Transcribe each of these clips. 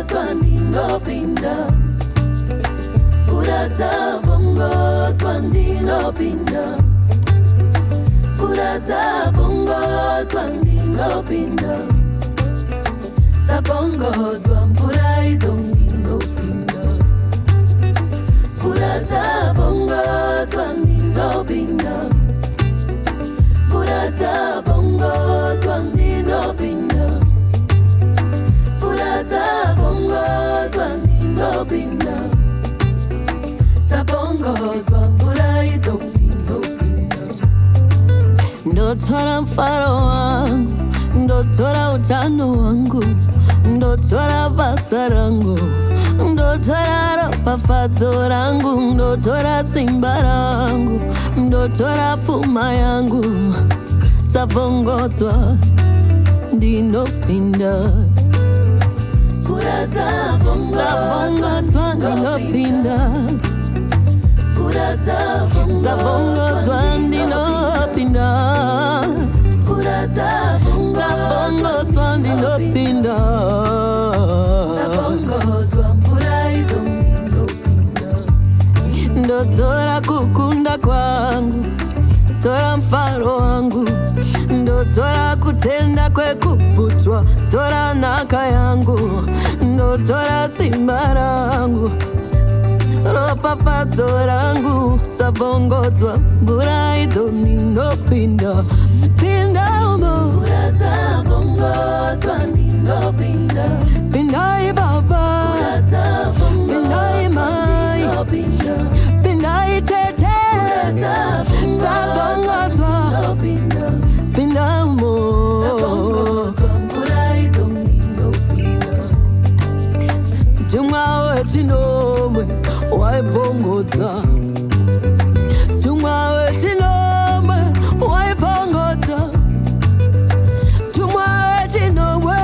Dzabvongodzwa ndinopinda. Mvura dzabvongodzwa ndinopinda. Mvura dzabvongodzwa ndinopinda. Dzabvongodzwa mvura idzo ndinopinda. Mvura dzabvongodzwa ndinopinda. Mvura dzabvongodzwa ndinopinda. Mvura dzabvongodzwa ndinopinda. Dzabvongodzwa mvura idzo ndinopinda. Ndotora mfaro wangu, ndotora utano wangu, ndotora basa rangu, ndotora ropafadzo rangu, ndotora simba rangu, ndotora pfuma yangu. Dzabvongodzwa ndinopinda. Mvura dzabvongodzwa ndinopinda. Mvura dzabvongodzwa ndinopinda. Mvura dzabvongodzwa ndinopinda. Dzabvongodzwa mvura idzo ndinopinda. Ndotora kukunda kwangu, tora mfaro wangu, ndotora kutenda kwekubvutswa, tora nhaka yangu, ndotora simba rangu, ropafadzo rangu. Dzabvongodzwa mvura idzo ndinopinda. Pinda umo. Mvura dzabvongodzwa ndinopinda. Pindai baba. Mvura dzabvongodzwa ndinopinda. Pindai tete. Mvura dzabvongodzwa ndinopinda. Pinda umo. Dzabvongodzwa mvura idzo ndinopinda. Tumwa wechinomwe waibvongodza. Tumwa wechinomwe waibvongodza. Tumwa wechinomwe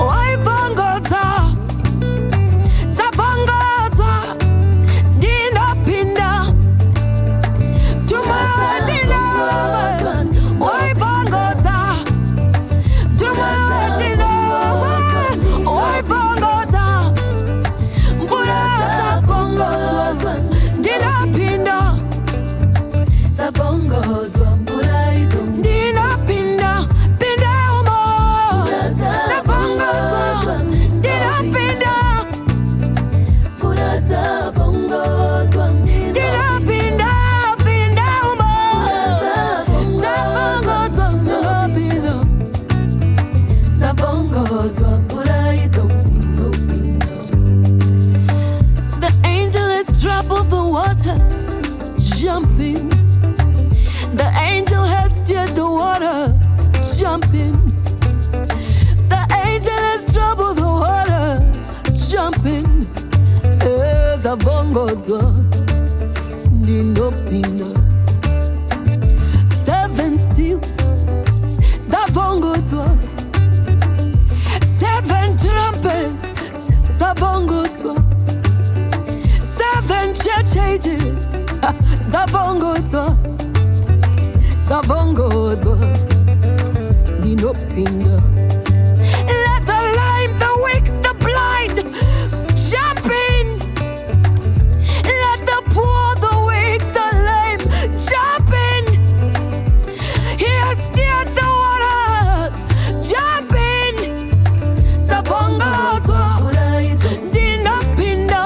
waibvongodza. Dzabvongodzwa ndinopinda. Tumwa wechinomwe waibvongodza. Tumwa wechinomwe waibvongodza. Mvura dzabvongodzwa ndinopinda. Dzabvongodzwa mvura idzo ndinopinda. Pinda umo. Dzabvongodzwa ndinopinda. Mvura dzabvongodzwa ndinopinda. Pinda umo. Dzabvongodzwa ndinopinda. Dzabvongodzwa mvura idzo ndinopinda. The angel has troubled the waters, jumping. The angel has stirred the waters, jumping. The angel has troubled the waters, jumping. Dzabvongodzwa ndinopinda. 7 seals. Dzabvongodzwa. 7 trumpets. Dzabvongodzwa. 7 church ages. Dzabvongodzwa. Dzabvongodzwa ndinopinda. Let the lame, the weak, the blind jump in. Let the poor, the weak, the lame jump in. He has stirred the waters. Jump in. Dzabvongodzwa ndinopinda.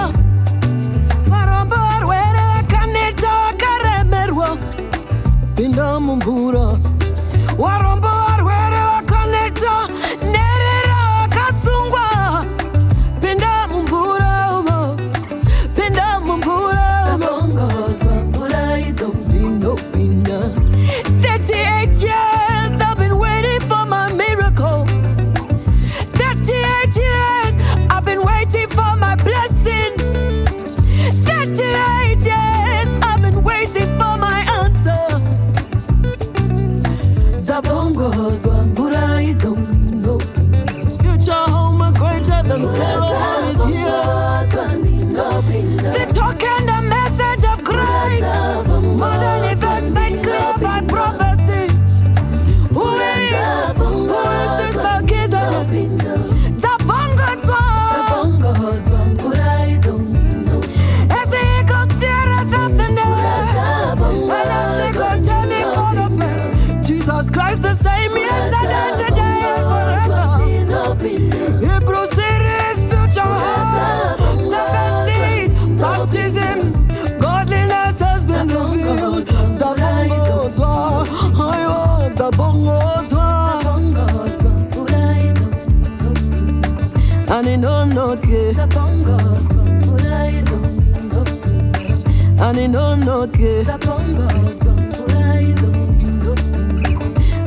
Varombo varwere vakaneta vakaremerwa. Pinda mumvura. Varombo varwere vakaneta nerera vakasungwa. Pinda mumvura umo. Pinda mumvura umo. Dzabvongodzwa mvura idzo ndinopinda. 38 years I've been waiting for my miracle. 38 years I've been waiting for my blessing. 38 years I've been waiting for my answer. Dzabvongodzwa mvura idzo ndinopinda. Future home greater than Solomon is here. The talk and the message of Christ. Modern events made clear by prophecy. Who is this Melchizedek? Dzabvongodzwa. Hebrew city's future. Second seed, baptism, godliness has been revealed. Dzabvongodzwa, aiwa, dzabvongodzwa. Aninonoke, aninonoke,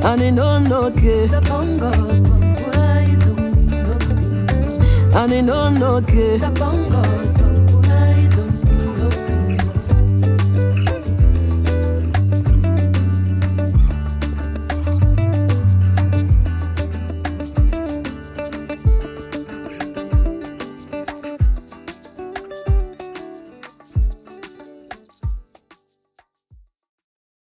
aninonoke, aninonoke.